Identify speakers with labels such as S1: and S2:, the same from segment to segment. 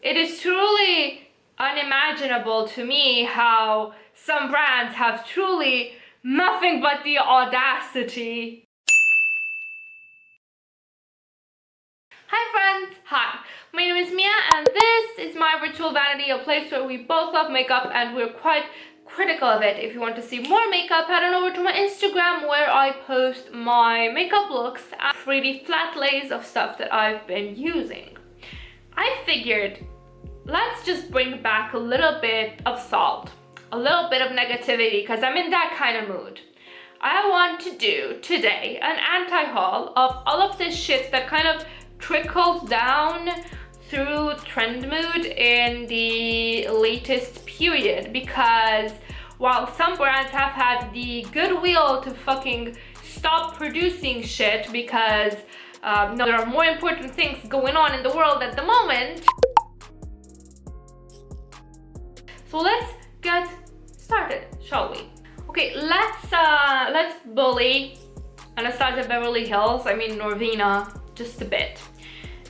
S1: It is truly unimaginable to me how some brands have truly nothing but the audacity. Hi friends! Hi, my name is Mia and this is my virtual vanity, a place where we both love makeup and we're quite critical of it. If you want to see more makeup, head on over to my Instagram where I post my makeup looks and pretty flat lays of stuff that I've been using. I figured let's just bring back a little bit of salt, a little bit of negativity, because I'm in that kind of mood. I want to do today an anti-haul of all of this shit that kind of trickled down through trend mood in the latest period, because while some brands have had the goodwill to fucking stop producing shit because there are more important things going on in the world at the moment. So let's get started, shall we? Okay, let's bully Anastasia Beverly Hills, I mean Norvina, just a bit.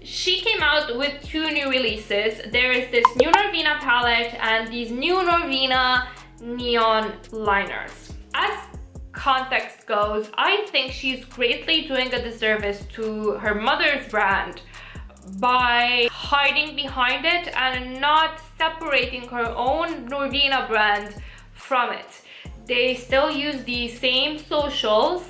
S1: She came out with two new releases. There is this new Norvina palette and these new Norvina neon liners. As context goes, I think she's greatly doing a disservice to her mother's brand by hiding behind it and not separating her own Norvina brand from it. They still use the same socials,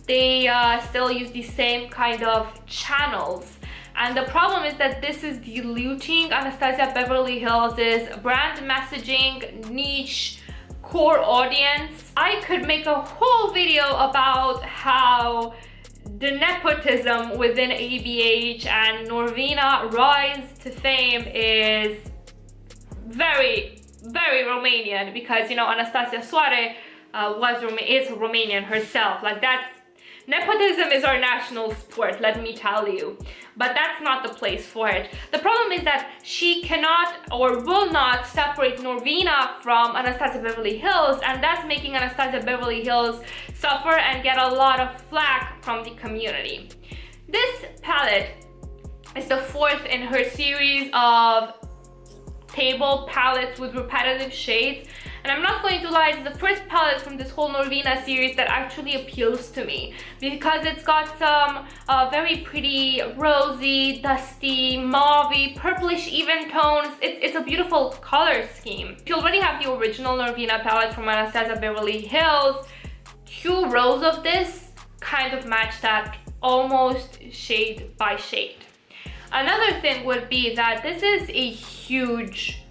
S1: they still use the same kind of channels. And the problem is that this is diluting Anastasia Beverly Hills' brand messaging, niche, core audience. I could make a whole video about how the nepotism within ABH and Norvina rise to fame is very, very Romanian, because, you know, Anastasia Soare is Romanian herself. Like, that's nepotism is our national sport, let me tell you. But that's not the place for it. The problem is that she cannot or will not separate Norvina from Anastasia Beverly Hills, and that's making Anastasia Beverly Hills suffer and get a lot of flack from the community. This palette is the fourth in her series of table palettes with repetitive shades. And I'm not going to lie, it's the first palette from this whole Norvina series that actually appeals to me, because it's got some very pretty rosy, dusty, mauvey, purplish even tones. It's a beautiful color scheme. If you already have the original Norvina palette from Anastasia Beverly Hills, two rows of this kind of match that almost shade by shade. Another thing would be that this is a huge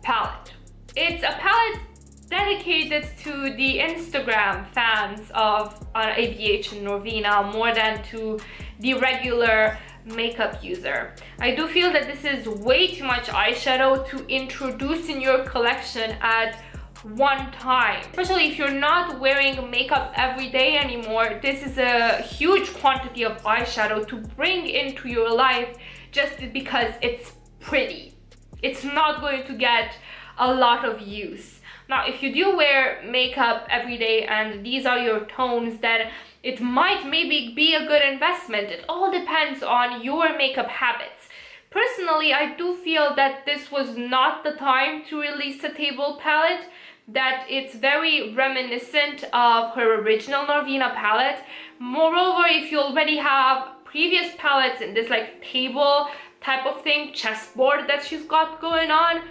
S1: palette. It's a palette dedicated to the Instagram fans of ABH and Norvina more than to the regular makeup user. I do feel that this is way too much eyeshadow to introduce in your collection at one time. Especially if you're not wearing makeup every day anymore, this is a huge quantity of eyeshadow to bring into your life just because it's pretty. It's not going to get a lot of use. Now, if you do wear makeup every day and these are your tones, then it might maybe be a good investment. It all depends on your makeup habits. Personally, I do feel that this was not the time to release a table palette, that it's very reminiscent of her original Norvina palette. Moreover, if you already have previous palettes in this like table type of thing, chessboard that she's got going on,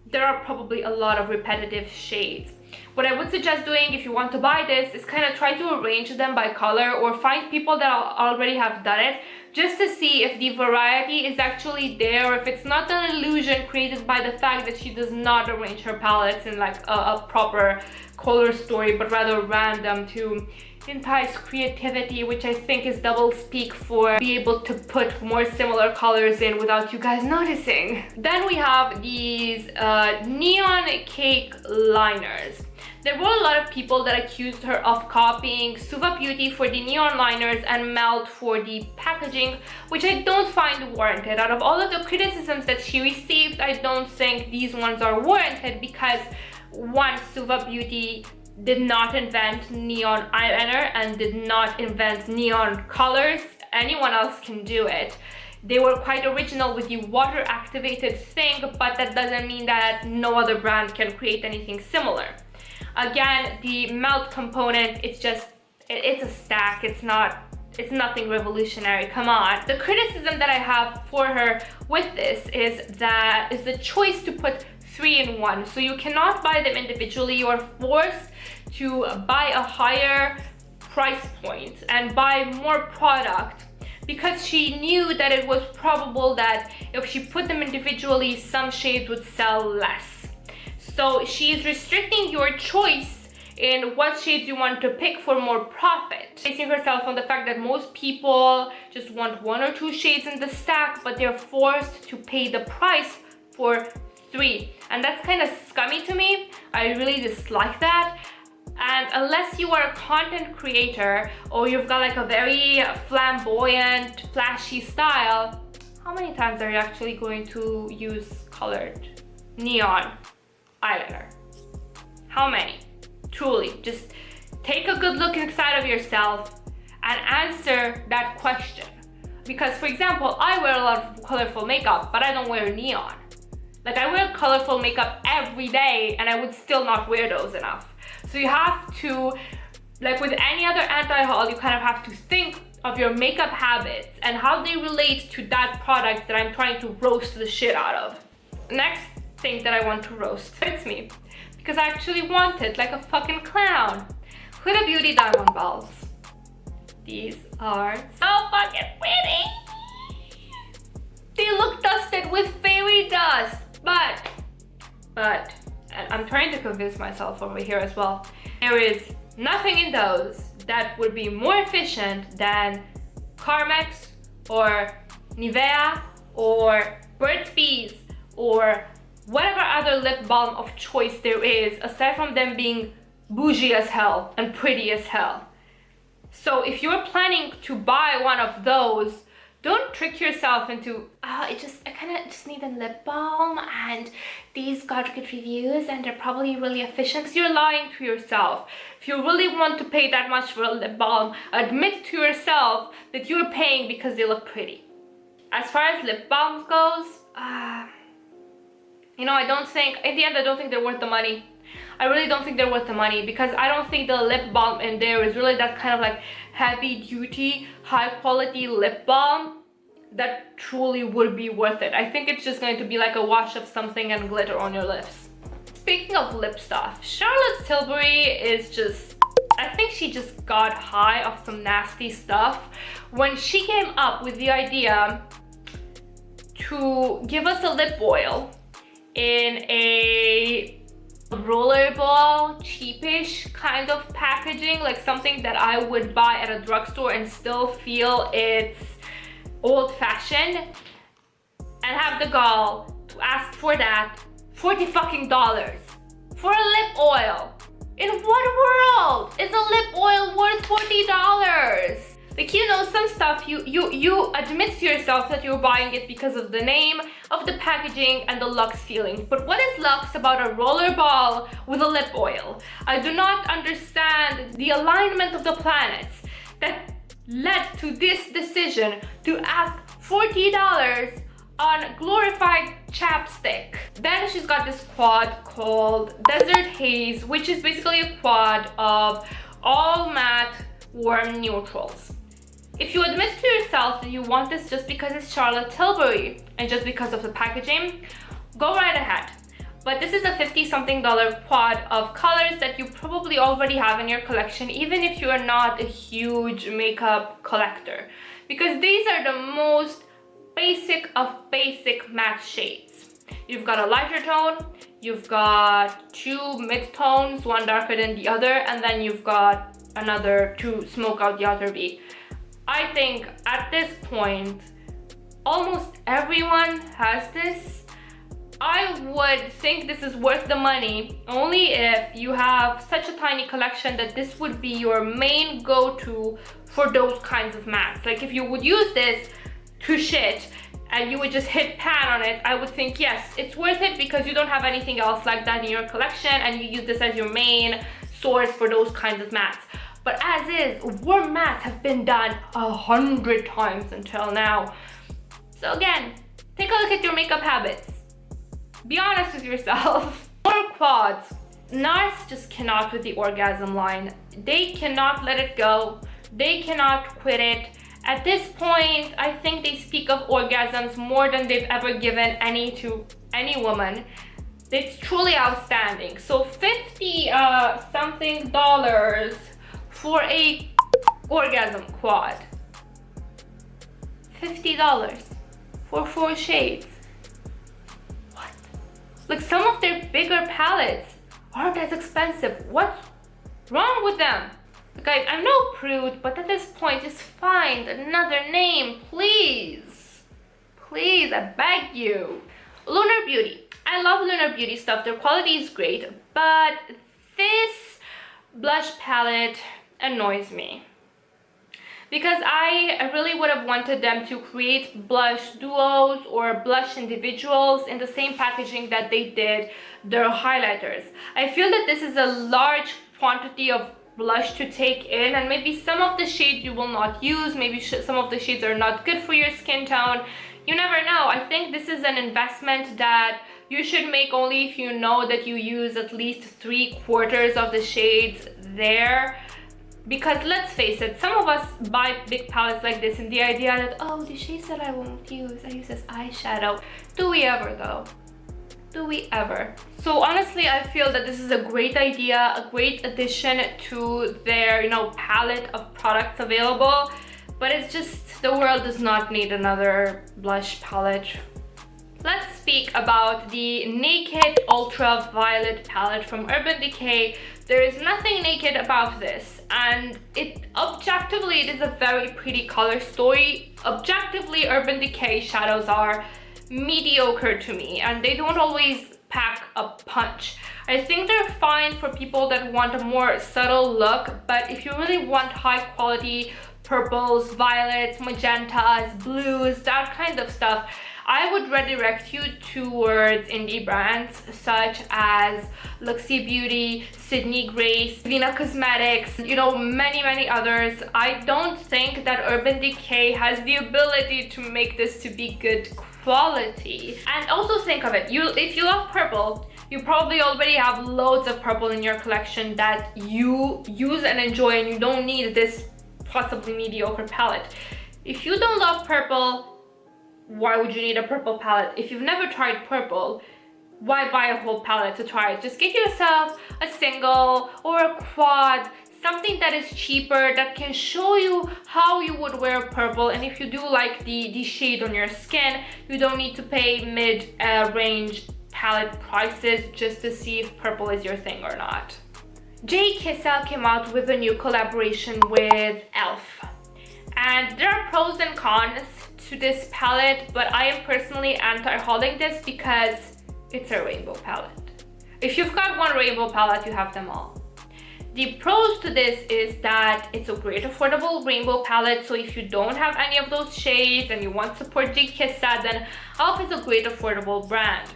S1: there are probably a lot of repetitive shades. What I would suggest doing if you want to buy this is kind of try to arrange them by color or find people that already have done it, just to see if the variety is actually there, or if it's not an illusion created by the fact that she does not arrange her palettes in like a proper color story, but rather random to entice creativity, which I think is double speak for be able to put more similar colors in without you guys noticing. Then we have these neon cake liners. There were a lot of people that accused her of copying Suva Beauty for the neon liners and Melt for the packaging, which I don't find warranted. Out of all of the criticisms that she received, I don't think these ones are warranted, because one, Suva Beauty did not invent neon eyeliner and did not invent neon colors. Anyone else can do it. They were quite original with the water activated thing, but that doesn't mean that no other brand can create anything similar. Again, the melt component, it's a stack. It's nothing revolutionary, come on. The criticism that I have for her with this is the choice to put 3 in 1. So you cannot buy them individually. You are forced to buy a higher price point and buy more product, because she knew that it was probable that if she put them individually, some shades would sell less. So she's restricting your choice in what shades you want to pick for more profit, basing herself on the fact that most people just want 1 or 2 shades in the stack, but they're forced to pay the price for 3. And that's kind of scummy to me. I really dislike that. And unless you are a content creator or you've got like a very flamboyant, flashy style, how many times are you actually going to use colored neon eyeliner? How many? Truly, just take a good look inside of yourself and answer that question. Because for example, I wear a lot of colorful makeup, but I don't wear neon. Like, I wear colorful makeup every day and I would still not wear those enough. So you have to, like with any other anti-haul, you kind of have to think of your makeup habits and how they relate to that product that I'm trying to roast the shit out of. Next thing that I want to roast, it's me. Because I actually want it like a fucking clown. Lunar Beauty diamond balls. These are so fucking pretty. They look dusted with fairy dust, but, and I'm trying to convince myself over here as well, there is nothing in those that would be more efficient than Carmex or Nivea or Burt's Bees or whatever other lip balm of choice there is, aside from them being bougie as hell and pretty as hell. So if you're planning to buy one of those, don't trick yourself into, I kind of just need a lip balm and these got good reviews and they're probably really efficient, because you're lying to yourself. If you really want to pay that much for a lip balm, admit to yourself that you're paying because they look pretty. As far as lip balms goes, you know, I don't think they're worth the money. I really don't think they're worth the money, because I don't think the lip balm in there is really that kind of like heavy duty, high quality lip balm that truly would be worth it. I think it's just going to be like a wash of something and glitter on your lips. Speaking of lip stuff, Charlotte Tilbury is just, I think she just got high off some nasty stuff when she came up with the idea to give us a lip oil in a rollerball, cheapish kind of packaging, like something that I would buy at a drugstore and still feel it's old-fashioned, and have the gall to ask for that $40 fucking for a lip oil. In what world is a lip oil worth $40? Like, you know, some stuff you admit to yourself that you're buying it because of the name, of the packaging, and the luxe feeling. But what is luxe about a rollerball with a lip oil? I do not understand the alignment of the planets that led to this decision to ask $40 on glorified chapstick. Then she's got this quad called Desert Haze, which is basically a quad of all matte warm neutrals. If you admit to yourself that you want this just because it's Charlotte Tilbury and just because of the packaging, go right ahead. But this is a $50-something quad of colors that you probably already have in your collection, even if you are not a huge makeup collector, because these are the most basic of basic matte shades. You've got a lighter tone, you've got 2 mid-tones, one darker than the other, and then you've got another to smoke out the other V. I think at this point, almost everyone has this. I would think this is worth the money only if you have such a tiny collection that this would be your main go-to for those kinds of mattes. Like, if you would use this to shit and you would just hit pan on it, I would think yes, it's worth it because you don't have anything else like that in your collection and you use this as your main source for those kinds of mattes. But as is, warm mattes have been done 100 times until now. So again, take a look at your makeup habits. Be honest with yourself. More quads. Nars just cannot with the orgasm line. They cannot let it go. They cannot quit it. At this point, I think they speak of orgasms more than they've ever given any to any woman. It's truly outstanding. So 50 something dollars for a orgasm quad. $50 for 4 shades. What? Like, some of their bigger palettes aren't as expensive. What's wrong with them? Like, I'm no prude, but at this point, just find another name, please. Please, I beg you. Lunar Beauty. I love Lunar Beauty stuff. Their quality is great, but this blush palette annoys me. Because I really would have wanted them to create blush duos or blush individuals in the same packaging that they did their highlighters. I feel that this is a large quantity of blush to take in, and maybe some of the shades you will not use, maybe some of the shades are not good for your skin tone. You never know. I think this is an investment that you should make only if you know that you use at least 3/4 of the shades there. Because let's face it, some of us buy big palettes like this in the idea that, oh, the shades that I won't use, I use as eyeshadow. Do we ever though? Do we ever? So honestly, I feel that this is a great idea, a great addition to their, palette of products available. But it's just, the world does not need another blush palette. Let's speak about the Naked Ultraviolet palette from Urban Decay. There is nothing naked about this, and objectively, it is a very pretty color story. Objectively, Urban Decay shadows are mediocre to me, and they don't always pack a punch. I think they're fine for people that want a more subtle look, but if you really want high quality purples, violets, magentas, blues, that kind of stuff, I would redirect you towards indie brands such as Luxie Beauty, Sydney Grace, Vina Cosmetics, many others. I don't think that Urban Decay has the ability to make this to be good quality. And also think of it, if you love purple, you probably already have loads of purple in your collection that you use and enjoy, and you don't need this possibly mediocre palette. If you don't love purple, why would you need a purple palette? If you've never tried purple, why buy a whole palette to try it? Just get yourself a single or a quad, something that is cheaper, that can show you how you would wear purple. And if you do like the shade on your skin, you don't need to pay mid-range palette prices just to see if purple is your thing or not. Decay came out with a new collaboration with e.l.f. And there are pros and cons to this palette, but I am personally anti-hauling this because it's a rainbow palette. If you've got one rainbow palette, you have them all. The pros to this is that it's a great affordable rainbow palette, so if you don't have any of those shades and you want to support Decay, then e.l.f. is a great affordable brand.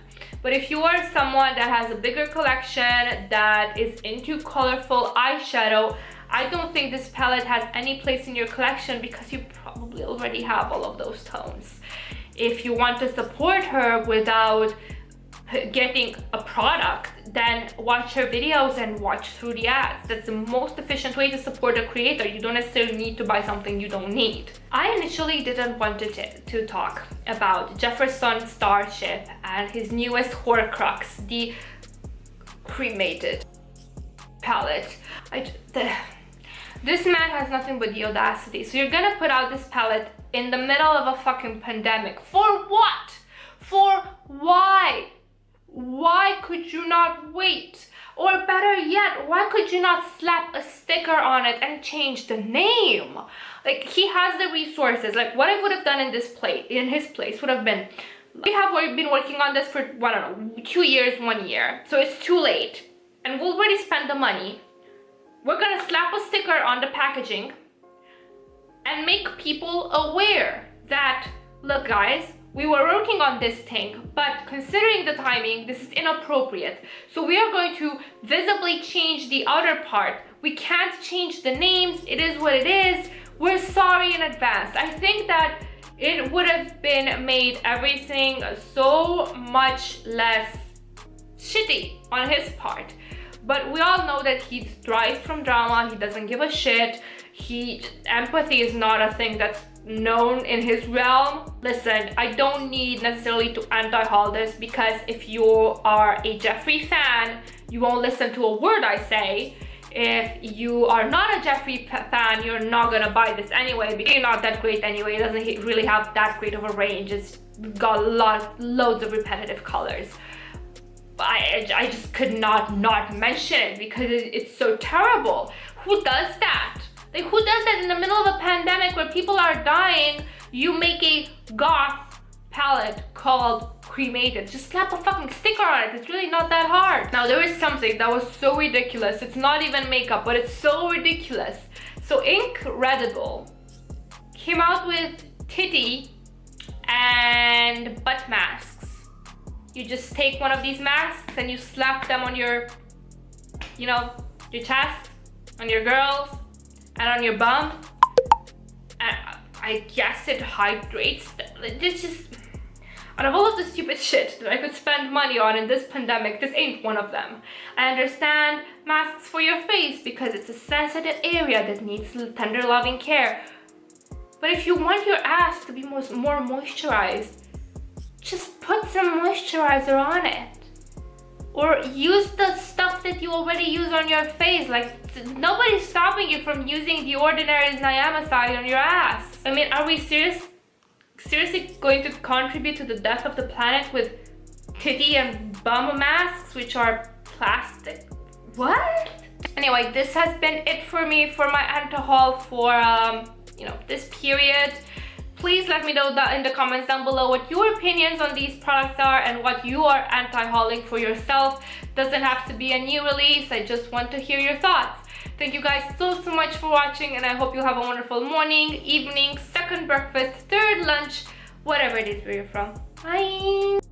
S1: But if you are someone that has a bigger collection, that is into colorful eyeshadow, I don't think this palette has any place in your collection because you probably already have all of those tones. If you want to support her without getting a product, then watch her videos and watch through the ads. That's the most efficient way to support a creator. You don't necessarily need to buy something you don't need. I initially didn't want to talk about Jefferson Starship and his newest Horcrux, the Cremated palette. This man has nothing but the audacity. So you're gonna put out this palette in the middle of a fucking pandemic. For what? For why? Why could you not wait? Or better yet, why could you not slap a sticker on it and change the name? Like, he has the resources. Like, what I would have done in his place would have been, we have been working on this for, I don't know, 2 years, 1 year. So it's too late. And we'll already spend the money. We're gonna slap a sticker on the packaging and make people aware that, look guys, we were working on this thing, but considering the timing, this is inappropriate. So we are going to visibly change the outer part. We can't change the names. It is what it is. We're sorry in advance. I think that it would have been made everything so much less shitty on his part. But we all know that he thrives from drama. He doesn't give a shit. Empathy is not a thing that's known in his realm. Listen, I don't need necessarily to anti-haul this, because if you are a Jeffree fan, you won't listen to a word I say. If you are not a Jeffree fan, you're not gonna buy this anyway, because you're not that great anyway. It doesn't really have that great of a range. It's got loads of repetitive colors. I just could not mention it because it's so terrible. Who does that? Like, who does that in the middle of a pandemic where people are dying? You make a goth palette called Cremated. Just slap a fucking sticker on it. It's really not that hard. Now, there is something that was so ridiculous. It's not even makeup, but it's so ridiculous. So Incredible came out with titty and butt masks. You just take one of these masks and you slap them on your, you know, your chest, on your girls, and on your bum. And I guess it hydrates them. This just, out of all of the stupid shit that I could spend money on in this pandemic, this ain't one of them. I understand masks for your face because it's a sensitive area that needs tender loving care. But if you want your ass to be more moisturized, just put some moisturizer on it. Or use the stuff that you already use on your face. Like, nobody's stopping you from using the ordinary Niamaside on your ass. I mean, are we seriously going to contribute to the death of the planet with titty and bum masks, which are plastic? What? Anyway, this has been it for me for my anti-haul for, you know, this period. Please let me know in the comments down below what your opinions on these products are and what you are anti-hauling for yourself. Doesn't have to be a new release. I just want to hear your thoughts. Thank you guys so much for watching, and I hope you have a wonderful morning, evening, second breakfast, third lunch, whatever it is where you're from. Bye!